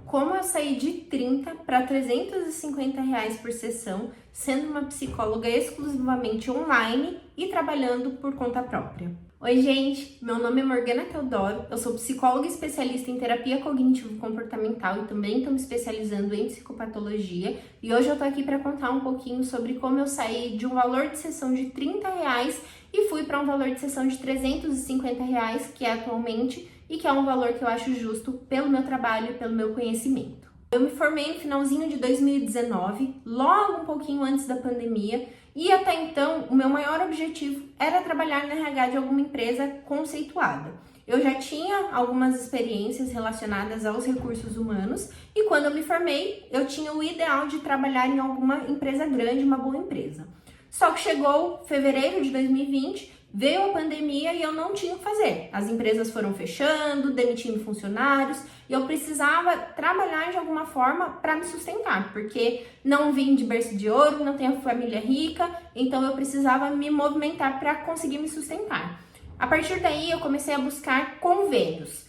como eu saí de 30 para 350 reais por sessão, sendo uma psicóloga exclusivamente online e trabalhando por conta própria. Oi gente, meu nome é Morgana Teodoro, eu sou psicóloga especialista em terapia cognitivo-comportamental e também estou me especializando em psicopatologia, e hoje eu tô aqui para contar um pouquinho sobre como eu saí de um valor de sessão de 30 reais e fui para um valor de sessão de 350 reais, que é atualmente, e que é um valor que eu acho justo pelo meu trabalho e pelo meu conhecimento. Eu me formei no finalzinho de 2019, logo um pouquinho antes da pandemia, e até então o meu maior objetivo era trabalhar na RH de alguma empresa conceituada. Eu já tinha algumas experiências relacionadas aos recursos humanos e quando eu me formei, eu tinha o ideal de trabalhar em alguma empresa grande, uma boa empresa. Só que chegou fevereiro de 2020, veio a pandemia e eu não tinha o que fazer. As empresas foram fechando, demitindo funcionários e eu precisava trabalhar de alguma forma para me sustentar, porque não vim de berço de ouro, não tenho família rica, então eu precisava me movimentar para conseguir me sustentar. A partir daí eu comecei a buscar convênios.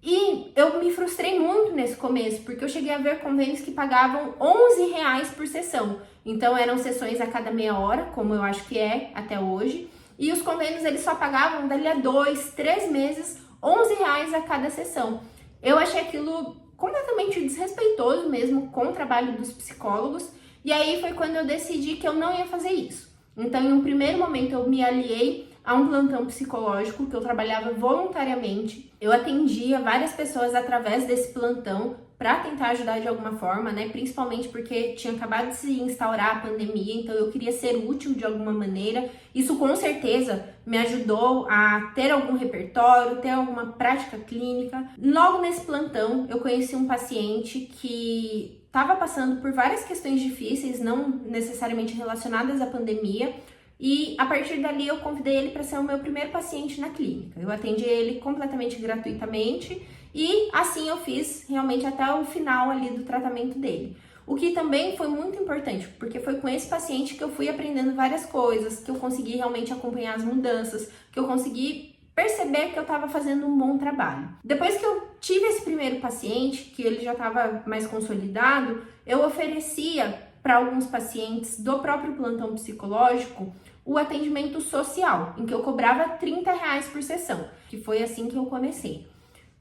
E eu me frustrei muito nesse começo, porque eu cheguei a ver convênios que pagavam R$11 por sessão. Então eram sessões a cada meia hora, como eu acho que é até hoje. E os convênios eles só pagavam dali a 2, 3 meses, R$11 a cada sessão. Eu achei aquilo completamente desrespeitoso mesmo com o trabalho dos psicólogos. E aí foi quando eu decidi que eu não ia fazer isso. Então em um primeiro momento eu me aliei a um plantão psicológico que eu trabalhava voluntariamente. Eu atendia várias pessoas através desse plantão para tentar ajudar de alguma forma, né? Principalmente porque tinha acabado de se instaurar a pandemia, então eu queria ser útil de alguma maneira. Isso com certeza me ajudou a ter algum repertório, ter alguma prática clínica. Logo nesse plantão, eu conheci um paciente que estava passando por várias questões difíceis, não necessariamente relacionadas à pandemia. E a partir dali eu convidei ele para ser o meu primeiro paciente na clínica. Eu atendi ele completamente gratuitamente e assim eu fiz realmente até o final ali do tratamento dele. O que também foi muito importante, porque foi com esse paciente que eu fui aprendendo várias coisas, que eu consegui realmente acompanhar as mudanças, que eu consegui perceber que eu estava fazendo um bom trabalho. Depois que eu tive esse primeiro paciente, que ele já estava mais consolidado, eu oferecia para alguns pacientes do próprio plantão psicológico o atendimento social, em que eu cobrava R$30 por sessão, que foi assim que eu comecei.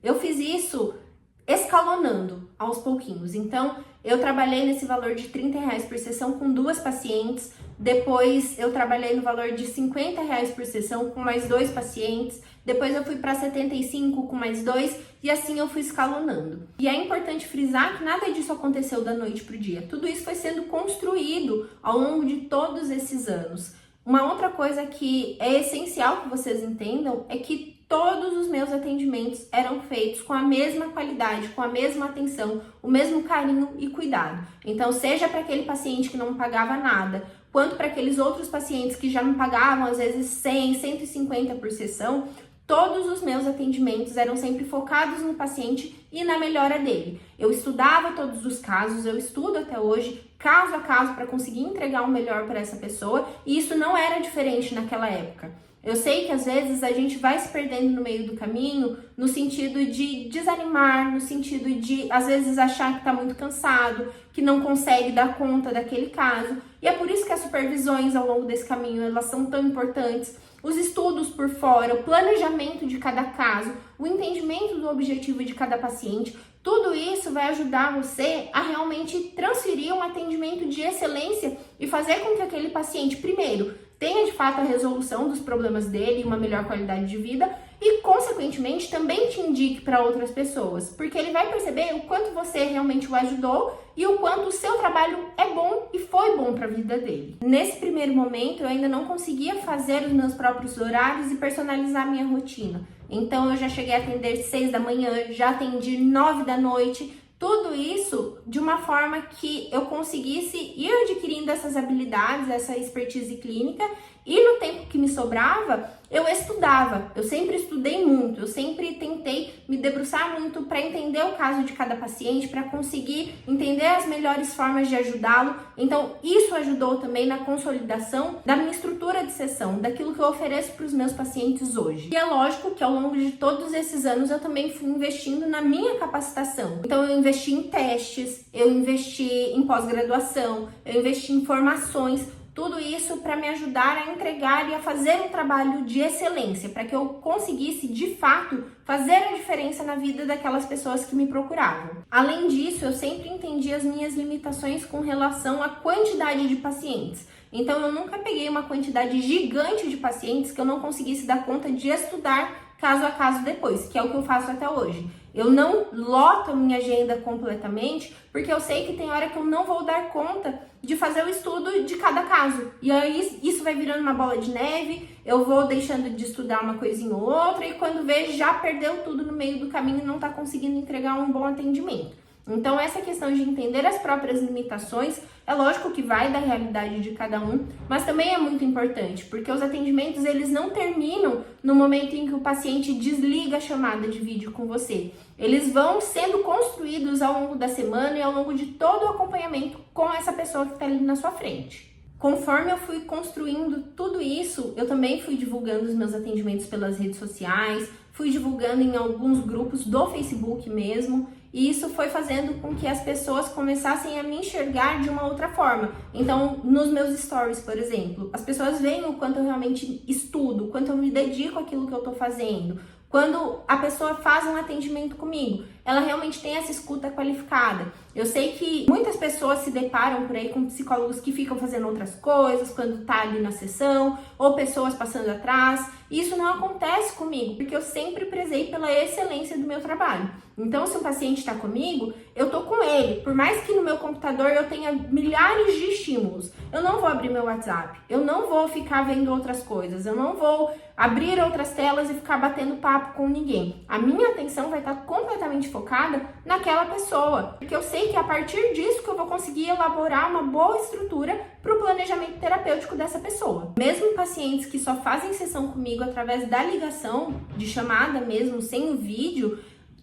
Eu fiz isso escalonando aos pouquinhos, então eu trabalhei nesse valor de R$30 por sessão com 2 pacientes, depois eu trabalhei no valor de R$50 por sessão com mais 2 pacientes, depois eu fui para 75 com mais 2 e assim eu fui escalonando. E é importante frisar que nada disso aconteceu da noite para o dia, tudo isso foi sendo construído ao longo de todos esses anos. Uma outra coisa que é essencial que vocês entendam é que todos os meus atendimentos eram feitos com a mesma qualidade, com a mesma atenção, o mesmo carinho e cuidado. Então, seja para aquele paciente que não pagava nada, quanto para aqueles outros pacientes que já me pagavam, às vezes 100, 150 por sessão, todos os meus atendimentos eram sempre focados no paciente e na melhora dele. Eu estudava todos os casos, eu estudo até hoje, caso a caso, para conseguir entregar o melhor para essa pessoa, e isso não era diferente naquela época. Eu sei que às vezes a gente vai se perdendo no meio do caminho, no sentido de desanimar, no sentido de às vezes achar que está muito cansado, que não consegue dar conta daquele caso. E é por isso que as supervisões ao longo desse caminho, elas são tão importantes. Os estudos por fora, o planejamento de cada caso, o entendimento do objetivo de cada paciente, tudo isso vai ajudar você a realmente transferir um atendimento de excelência e fazer com que aquele paciente, primeiro, tenha de fato a resolução dos problemas dele e uma melhor qualidade de vida e, consequentemente, também te indique para outras pessoas, porque ele vai perceber o quanto você realmente o ajudou e o quanto o seu trabalho é bom e foi bom para a vida dele. Nesse primeiro momento, eu ainda não conseguia fazer os meus próprios horários e personalizar a minha rotina. Então, eu já cheguei a atender 6 da manhã, já atendi 9 da noite, tudo isso de uma forma que eu conseguisse ir adquirindo essas habilidades, essa expertise clínica, e no tempo que me sobrava, eu estudava. Eu sempre estudei muito, eu sempre tentei me debruçar muito para entender o caso de cada paciente, para conseguir entender as melhores formas de ajudá-lo. Então, isso ajudou também na consolidação da minha estrutura de sessão, daquilo que eu ofereço para os meus pacientes hoje. E é lógico que ao longo de todos esses anos eu também fui investindo na minha capacitação. Então, eu investi em testes, eu investi em pós-graduação, eu investi em formações, tudo isso para me ajudar a entregar e a fazer um trabalho de excelência, para que eu conseguisse, de fato, fazer a diferença na vida daquelas pessoas que me procuravam. Além disso, eu sempre entendi as minhas limitações com relação à quantidade de pacientes. Então, eu nunca peguei uma quantidade gigante de pacientes que eu não conseguisse dar conta de estudar caso a caso depois, que é o que eu faço até hoje. Eu não loto a minha agenda completamente, porque eu sei que tem hora que eu não vou dar conta de fazer o estudo de cada caso. E aí isso vai virando uma bola de neve, eu vou deixando de estudar uma coisinha ou outra, e quando vejo já perdeu tudo no meio do caminho e não está conseguindo entregar um bom atendimento. Então, essa questão de entender as próprias limitações, é lógico que vai da realidade de cada um, mas também é muito importante, porque os atendimentos, eles não terminam no momento em que o paciente desliga a chamada de vídeo com você. Eles vão sendo construídos ao longo da semana e ao longo de todo o acompanhamento com essa pessoa que está ali na sua frente. Conforme eu fui construindo tudo isso, eu também fui divulgando os meus atendimentos pelas redes sociais, fui divulgando em alguns grupos do Facebook mesmo, e isso foi fazendo com que as pessoas começassem a me enxergar de uma outra forma. Então, nos meus stories, por exemplo, as pessoas veem o quanto eu realmente estudo, o quanto eu me dedico àquilo que eu tô fazendo. Quando a pessoa faz um atendimento comigo, ela realmente tem essa escuta qualificada. Eu sei que muitas pessoas se deparam por aí com psicólogos que ficam fazendo outras coisas quando tá ali na sessão, ou pessoas passando atrás. Isso não acontece comigo, porque eu sempre prezei pela excelência do meu trabalho. Então, se um paciente está comigo, eu tô com ele. Por mais que no meu computador eu tenha milhares de estímulos, eu não vou abrir meu WhatsApp, eu não vou ficar vendo outras coisas, eu não vou abrir outras telas e ficar batendo papo com ninguém. A minha atenção vai estar completamente focada naquela pessoa, porque eu sei que a partir disso que eu vou conseguir elaborar uma boa estrutura para o planejamento terapêutico dessa pessoa. Mesmo pacientes que só fazem sessão comigo através da ligação, de chamada mesmo, sem o vídeo,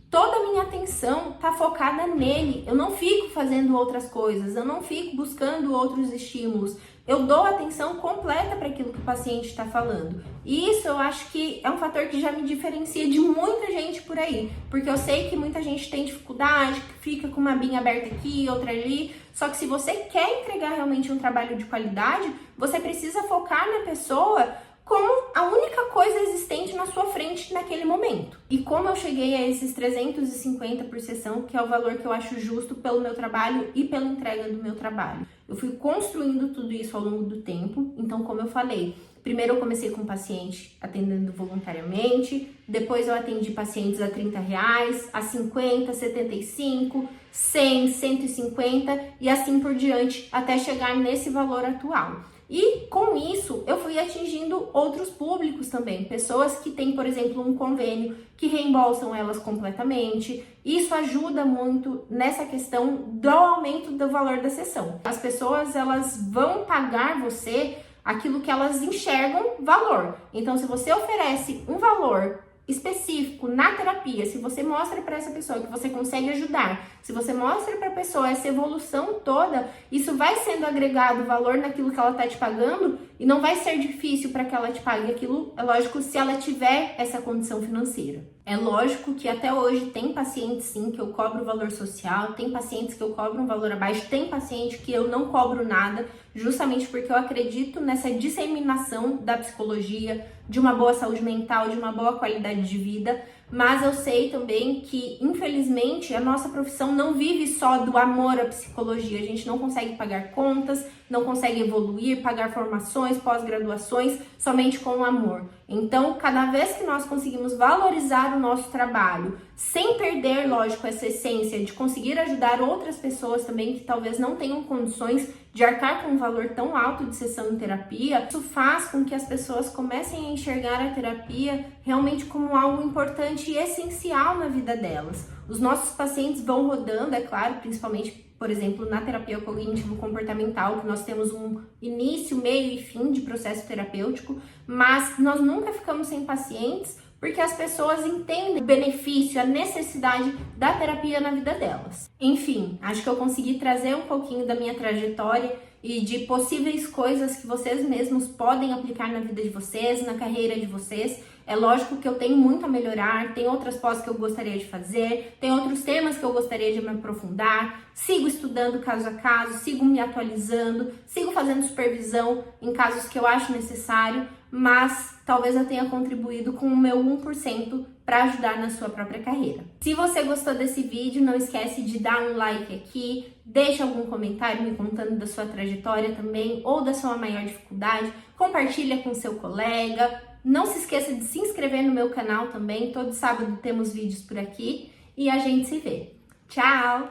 toda a minha atenção está focada nele. Eu não fico fazendo outras coisas, eu não fico buscando outros estímulos. Eu dou atenção completa para aquilo que o paciente está falando. E isso eu acho que é um fator que já me diferencia de muita gente por aí. Porque eu sei que muita gente tem dificuldade, que fica com uma abinha aberta aqui, outra ali. Só que se você quer entregar realmente um trabalho de qualidade, você precisa focar na pessoa como a única coisa existente na sua frente naquele momento. E como eu cheguei a esses 350 por sessão, que é o valor que eu acho justo pelo meu trabalho e pela entrega do meu trabalho. Eu fui construindo tudo isso ao longo do tempo, então como eu falei, primeiro eu comecei com paciente atendendo voluntariamente, depois eu atendi pacientes a R$30, a 50, 75, 100, 150 e assim por diante, até chegar nesse valor atual. E com isso, eu fui atingindo outros públicos também, pessoas que têm, por exemplo, um convênio que reembolsam elas completamente. Isso ajuda muito nessa questão do aumento do valor da sessão. As pessoas, elas vão pagar você aquilo que elas enxergam valor. Então, se você oferece um valor específico na terapia, se você mostra para essa pessoa que você consegue ajudar, se você mostra para a pessoa essa evolução toda, isso vai sendo agregado valor naquilo que ela está te pagando e não vai ser difícil para que ela te pague aquilo, é lógico, se ela tiver essa condição financeira. É lógico que até hoje tem pacientes sim que eu cobro valor social, tem pacientes que eu cobro um valor abaixo, tem paciente que eu não cobro nada, justamente porque eu acredito nessa disseminação da psicologia, de uma boa saúde mental, de uma boa qualidade de vida, mas eu sei também que, infelizmente, a nossa profissão não vive só do amor à psicologia. A gente não consegue pagar contas, não consegue evoluir, pagar formações, pós-graduações, somente com o amor. Então, cada vez que nós conseguimos valorizar o nosso trabalho, sem perder, lógico, essa essência de conseguir ajudar outras pessoas também que talvez não tenham condições de arcar com um valor tão alto de sessão em terapia, isso faz com que as pessoas comecem a enxergar a terapia realmente como algo importante e essencial na vida delas. Os nossos pacientes vão rodando, é claro, principalmente, por exemplo, na terapia cognitivo-comportamental, que nós temos um início, meio e fim de processo terapêutico, mas nós nunca ficamos sem pacientes porque as pessoas entendem o benefício, a necessidade da terapia na vida delas. Enfim, acho que eu consegui trazer um pouquinho da minha trajetória e de possíveis coisas que vocês mesmos podem aplicar na vida de vocês, na carreira de vocês. É lógico que eu tenho muito a melhorar, tem outras pós que eu gostaria de fazer, tem outros temas que eu gostaria de me aprofundar, sigo estudando caso a caso, sigo me atualizando, sigo fazendo supervisão em casos que eu acho necessário, mas talvez eu tenha contribuído com o meu 1% para ajudar na sua própria carreira. Se você gostou desse vídeo, não esquece de dar um like aqui, deixa algum comentário me contando da sua trajetória também ou da sua maior dificuldade, compartilha com seu colega, não se esqueça de se inscrever no meu canal também, todo sábado temos vídeos por aqui e a gente se vê. Tchau!